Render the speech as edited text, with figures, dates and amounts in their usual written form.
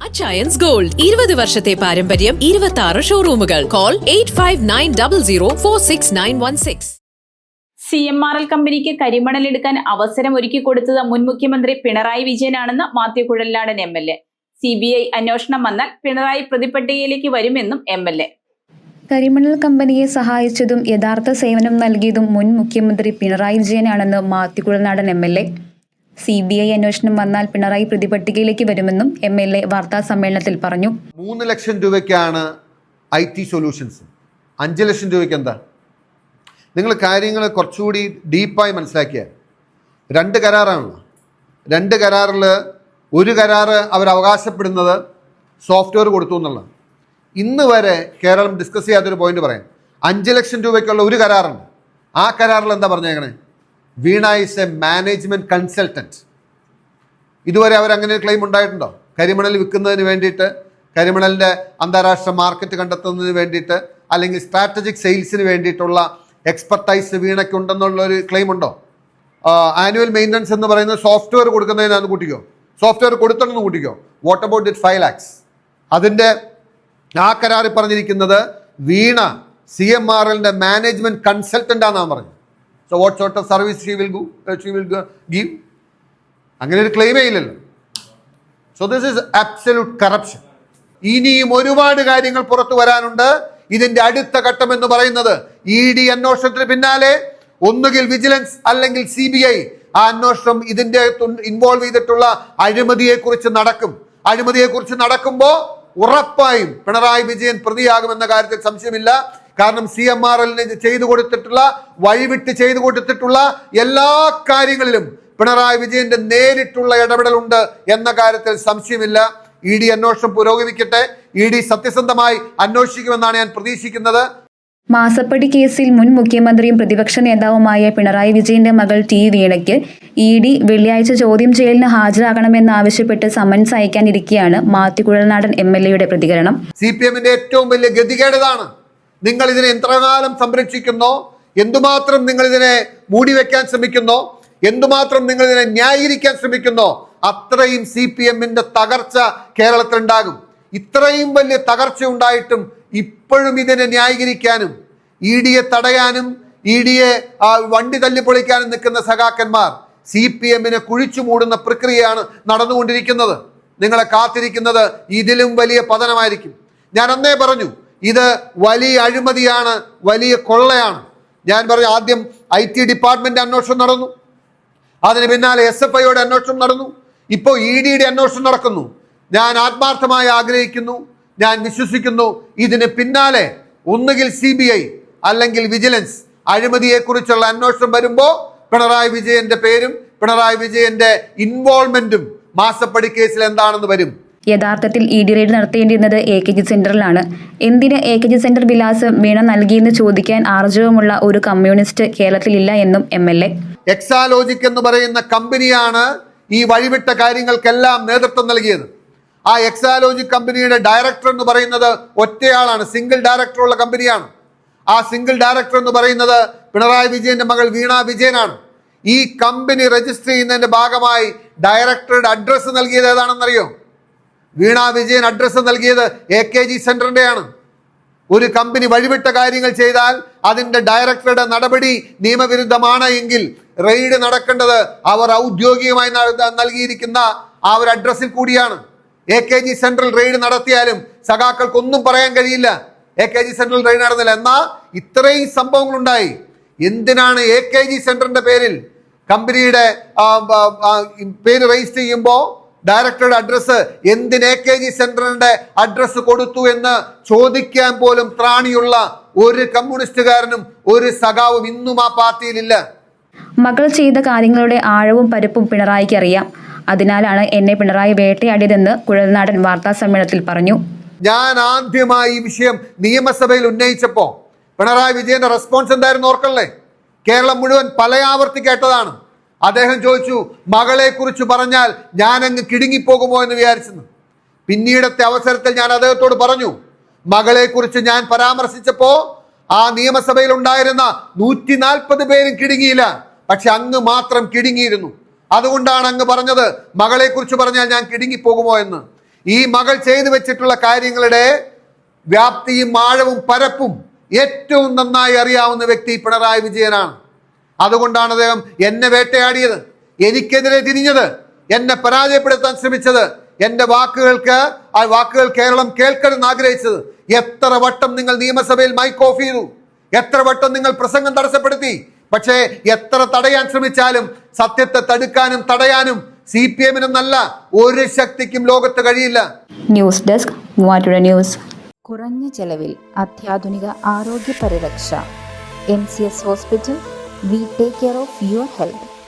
Achayans gold 20 വർഷത്തെ പാരമ്പര്യം 26 ഷോറൂമുകൾ. Call 8590046916. CMRL കമ്പനിക്ക് കരിമണൽ എടുക്കാൻ അവസരം ഒരുക്കി കൊടുത്തത് മുൻ മുഖ്യമന്ത്രി പിണറായി വിജയനാണെന്ന് മാത്യു കുഴൽനാടൻ MLA. CBI അന്വേഷണം വന്നാൽ പിണറായി പ്രതിപട്ടികയിലേക്ക് വരുമെന്നും MLA. കരിമണൽ കമ്പനിയെ സഹായിച്ചതും യഥാർത്ഥ സേവനം നൽകിയതും മുൻ മുഖ്യമന്ത്രി പിണറായി വിജയനാണെന്ന് മാത്യു കുഴൽനാടൻ MLA. CBI അന്വേഷണം വന്നാൽ പിണറായി പ്രതിപട്ടികയിലേക്ക് വരുമെന്നും MLA വാർത്താ സമ്മേളനത്തിൽ പറഞ്ഞു. 3 ലക്ഷം രൂപയ്ക്കാണ് IT സൊല്യൂഷൻസ്. 5 ലക്ഷം രൂപയ്ക്ക് എന്താ? നിങ്ങൾ കാര്യങ്ങൾ കുറച്ചുകൂടി ഡീപ്പായി മനസ്സിലാക്കിയാൽ 2 കരാറാണ്. 2 കരാറിൽ ഒരു കരാറ് അവർ അവകാശപ്പെടുന്നത് സോഫ്റ്റ്വെയർ കൊടുത്തു എന്നുള്ളത്. ഇന്ന് വരെ കേരളം ഡിസ്കസ് ചെയ്യാത്തൊരു പോയിന്റ് പറയാം. 5 ലക്ഷം രൂപയ്ക്കുള്ള ഒരു കരാറുണ്ട്. ആ കരാറിൽ എന്താ പറഞ്ഞേക്കണേ? വീണ ഈസ് എ മാനേജ്മെന്റ് കൺസൾട്ടന്റ്. ഇതുവരെ അവരങ്ങനെ ഒരു ക്ലെയിം ഉണ്ടായിട്ടുണ്ടോ? കരിമണൽ വിൽക്കുന്നതിന് വേണ്ടിയിട്ട്, കരിമണലിൻ്റെ അന്താരാഷ്ട്ര മാർക്കറ്റ് കണ്ടെത്തുന്നതിന് വേണ്ടിയിട്ട്, അല്ലെങ്കിൽ സ്ട്രാറ്റജിക് സെയിൽസിന് വേണ്ടിയിട്ടുള്ള എക്സ്പെർട്ടൈസ് വീണയ്ക്ക് ഉണ്ടെന്നുള്ള ഒരു ക്ലെയിം ഉണ്ടോ? ആനുവൽ മെയിൻ്റനൻസ് എന്ന് പറയുന്നത് സോഫ്റ്റ്വെയർ കൊടുക്കുന്നതിനാന്ന് കൂട്ടിക്കോ, സോഫ്റ്റ്വെയർ കൊടുത്തെന്ന് കൂട്ടിക്കോ. What about it 5 lakhs? അതിൻ്റെ ആ കരാറിൽ പറഞ്ഞിരിക്കുന്നത് വീണ CMRLന്റെ മാനേജ്മെന്റ് കൺസൾട്ടൻ്റ് ആണെന്നാണ് പറഞ്ഞത്. So what sort of service she will give? അങ്ങനെ ഒരു ക്ലെയിമേ ഇല്ലല്ലോ. So this is absolute corruption. ഇനിയും ഒരുപാട് കാര്യങ്ങൾ പുറത്തു വരാനുണ്ട്. ഇതിന്റെ അടുത്ത ഘട്ടം എന്ന് പറയുന്നത് ED അന്വേഷണത്തിന് പിന്നാലെ ഒന്നുകിൽ വിജിലൻസ് അല്ലെങ്കിൽ CBI ആ അന്വേഷണം ഇതിന്റെ ഇൻവോൾവ് ചെയ്തിട്ടുള്ള അഴിമതിയെക്കുറിച്ച് നടക്കും. അഴിമതിയെക്കുറിച്ച് നടക്കുമ്പോൾ ഉറപ്പായും പിണറായി വിജയൻ പ്രതിയാകുമെന്ന കാര്യത്തിൽ സംശയമില്ല. കാരണം CMRLന് ചെയ്തു കൊടുത്തിട്ടുള്ള, വഴിവിട്ട് ചെയ്തു കൊടുത്തിട്ടുള്ള എല്ലാ കാര്യങ്ങളിലും പിണറായി വിജയന്റെ നേരിട്ടുള്ള ഇടപെടലുണ്ട് എന്ന കാര്യത്തിൽ സംശയമില്ല. ED അന്വേഷണം പുരോഗമിക്കട്ടെ. ED സത്യസന്ധമായി അന്വേഷിക്കുമെന്നാണ് ഞാൻ പ്രതീക്ഷിക്കുന്നത്. മാസപ്പടി കേസിൽ മുൻ മുഖ്യമന്ത്രിയും പ്രതിപക്ഷ നേതാവുമായ പിണറായി വിജയന്റെ മകൾ T വീണയ്ക്ക് ED വെള്ളിയാഴ്ച ചോദ്യം ചെയ്യലിന് ഹാജരാകണമെന്നാവശ്യപ്പെട്ട് സമൻസ് അയക്കാനിരിക്കെയാണ് മാത്യു കുഴൽനാടൻ MLAയുടെ പ്രതികരണം. CPMന്റെ ഏറ്റവും വലിയ ഗതികേടതാണ്. നിങ്ങൾ ഇതിനെ എത്രകാലം സംരക്ഷിക്കുന്നോ, എന്തുമാത്രം നിങ്ങൾ ഇതിനെ മൂടിവെക്കാൻ ശ്രമിക്കുന്നോ, എന്തുമാത്രം നിങ്ങൾ ഇതിനെ ന്യായീകരിക്കാൻ ശ്രമിക്കുന്നോ, അത്രയും CPMന്റെ തകർച്ച കേരളത്തിലുണ്ടാകും. ഇത്രയും വലിയ തകർച്ച ഉണ്ടായിട്ടും ഇപ്പോഴും ഇതിനെ ന്യായീകരിക്കാനും EDയെ തടയാനും EDയെ വണ്ടി തല്ലിപ്പൊളിക്കാനും നിൽക്കുന്ന സഖാക്കന്മാർ CPMനെ കുഴിച്ചു മൂടുന്ന പ്രക്രിയയാണ് നടന്നുകൊണ്ടിരിക്കുന്നത്. നിങ്ങളെ കാത്തിരിക്കുന്നത് ഇതിലും വലിയ പതനമായിരിക്കും. ഞാൻ അന്നേ പറഞ്ഞു, ഇത് വലിയ അഴിമതിയാണ്, വലിയ കൊള്ളയാണ്. ഞാൻ പറഞ്ഞു, ആദ്യം IT ഡിപ്പാർട്ട്മെന്റ് അന്വേഷണം നടന്നു, അതിന് പിന്നാലെ SFIയുടെ അന്വേഷണം നടന്നു, ഇപ്പോൾ EDയുടെ അന്വേഷണം നടക്കുന്നു. ഞാൻ ആത്മാർത്ഥമായി ആഗ്രഹിക്കുന്നു, ഞാൻ വിശ്വസിക്കുന്നു, ഇതിന് പിന്നാലെ ഒന്നുകിൽ CBI അല്ലെങ്കിൽ വിജിലൻസ് അഴിമതിയെക്കുറിച്ചുള്ള അന്വേഷണം വരുമ്പോൾ പിണറായി വിജയന്റെ പേരും പിണറായി വിജയന്റെ ഇൻവോൾവ്മെന്റും മാസപ്പടി കേസിൽ എന്താണെന്ന് വരും. യഥാർത്ഥത്തിൽ ED റെയ്ഡ് നടത്തേണ്ടിയിരുന്നത് AKG സെന്ററിലാണ്. എന്തിന് AKG സെന്റർ വിലാസം വീണ നൽകിയെന്ന് ചോദിക്കാൻ ആർജവമുള്ള ഒരു കമ്മ്യൂണിസ്റ്റ് കേരളത്തിലില്ല എന്നും MLA. എക്സാലോജിക് എന്ന് പറയുന്ന കമ്പനിയാണ് ഈ വഴിവിട്ട കാര്യങ്ങൾക്കെല്ലാം നേതൃത്വം നൽകിയത്. ആ എക്സാലോജിക് കമ്പനിയുടെ ഡയറക്ടർ എന്ന് പറയുന്നത് ഒറ്റയാളാണ്, സിംഗിൾ ഡയറക്ടർ ഉള്ള കമ്പനിയാണ്. ആ സിംഗിൾ ഡയറക്ടർ എന്ന് പറയുന്നത് പിണറായി വിജയന്റെ മകൾ വീണ വിജയനാണ്. ഈ കമ്പനി രജിസ്റ്റർ ചെയ്യുന്നതിന്റെ ഭാഗമായി ഡയറക്ടറുടെ അഡ്രസ്സ് നൽകിയത് ഏതാണെന്നറിയോ? വീണ വിജയൻ അഡ്രസ്സ് നൽകിയത് AKG സെന്ററിന്റെയാണ്. ഒരു കമ്പനി വഴിവിട്ട കാര്യങ്ങൾ ചെയ്താൽ അതിന്റെ ഡയറക്ടറുടെ നടപടി നിയമവിരുദ്ധമാണ് എങ്കിൽ റെയ്ഡ് നടക്കേണ്ടത് അവർ ഔദ്യോഗികമായി നൽകിയിരിക്കുന്ന ആ ഒരു അഡ്രസ്സിൽ കൂടിയാണ്. AKG സെൻട്രൽ റെയ്ഡ് നടത്തിയാലും സഖാക്കൾക്കൊന്നും പറയാൻ കഴിയില്ല. AKG സെൻട്രൽ റെയ്ഡ് നടന്നില്ല. എന്നാൽ ഇത്രയും സംഭവങ്ങൾ ഉണ്ടായി. എന്തിനാണ് AKG സെന്ററിന്റെ പേരിൽ കമ്പനിയുടെ പേര് രജിസ്റ്റർ ചെയ്യുമ്പോൾ ഡയറക്ടറുടെ അഡ്രസ്സ് എന്തിന് AKG സെന്ററിന്റെ അഡ്രസ്സ് കൊടുത്തു എന്ന് ചോദിക്കാൻ പോലും ത്രാണിയുള്ള ഒരു കമ്മ്യൂണിസ്റ്റുകാരനും ഒരു സഖാവും ഇന്നും ആ പാർട്ടിയിലില്ല. മകൾ ചെയ്ത കാര്യങ്ങളുടെ ആഴവും പരപ്പും പിണറായിക്ക് അറിയാം. അതിനാലാണ് എന്നെ പിണറായി വേട്ടയാടിയതെന്ന് കുഴൽനാടൻ വാർത്താ സമ്മേളനത്തിൽ പറഞ്ഞു. ഞാൻ ആദ്യമായി ഈ വിഷയം നിയമസഭയിൽ ഉന്നയിച്ചപ്പോ പിണറായി വിജയന്റെ റെസ്പോൺസ് എന്തായിരുന്നു ഓർക്കല്ലേ? കേരളം മുഴുവൻ പല ആവർത്തി കേട്ടതാണ്. അദ്ദേഹം ചോദിച്ചു, മകളെ കുറിച്ച് പറഞ്ഞാൽ ഞാൻ അങ്ങ് കിടുങ്ങിപ്പോകുമോ എന്ന് വിചാരിച്ചെന്ന്. പിന്നീടത്തെ അവസരത്തിൽ ഞാൻ അദ്ദേഹത്തോട് പറഞ്ഞു, മകളെ കുറിച്ച് ഞാൻ പരാമർശിച്ചപ്പോ ആ നിയമസഭയിൽ ഉണ്ടായിരുന്ന 140 പേരും കിടുങ്ങിയില്ല, പക്ഷെ അങ്ങ് മാത്രം കിടുങ്ങിയിരുന്നു. അതുകൊണ്ടാണ് അങ്ങ് പറഞ്ഞത് മകളെ കുറിച്ച് പറഞ്ഞാൽ ഞാൻ കിടുങ്ങിപ്പോകുമോ എന്ന്. ഈ മകൾ ചെയ്തു വെച്ചിട്ടുള്ള കാര്യങ്ങളുടെ വ്യാപ്തിയും ആഴവും പരപ്പും ഏറ്റവും നന്നായി അറിയാവുന്ന വ്യക്തി പിണറായി വിജയനാണ്. അതുകൊണ്ടാണ് അദ്ദേഹം എന്നെ വേട്ടയാടിയത്, എനിക്കെതിരെ തിരിഞ്ഞത്, എന്നെ പരാജയപ്പെടുത്താൻ ശ്രമിച്ചത്, എന്റെ വാക്കുകൾ കേരളം കേൾക്കണമെന്ന് ആഗ്രഹിച്ചത്. എത്ര വട്ടം നിങ്ങൾ നിയമസഭയിൽ മൈക്ക് ഓഫ് ചെയ്തു, എത്ര വട്ടം നിങ്ങൾ പ്രസംഗം തടസ്സപ്പെടുത്തി. പക്ഷേ എത്ര തടയാൻ ശ്രമിച്ചാലും സത്യത്തെ തടുക്കാനും തടയാനും CPM-നല്ല ഒരു ശക്തിക്കും ലോകത്ത് കഴിയില്ല. News desk Muvattupuzha news. കുറഞ്ഞ ചെലവിൽ അത്യാധുനിക ആരോഗ്യ പരിരക്ഷ. MCS hospital. We take care of your health.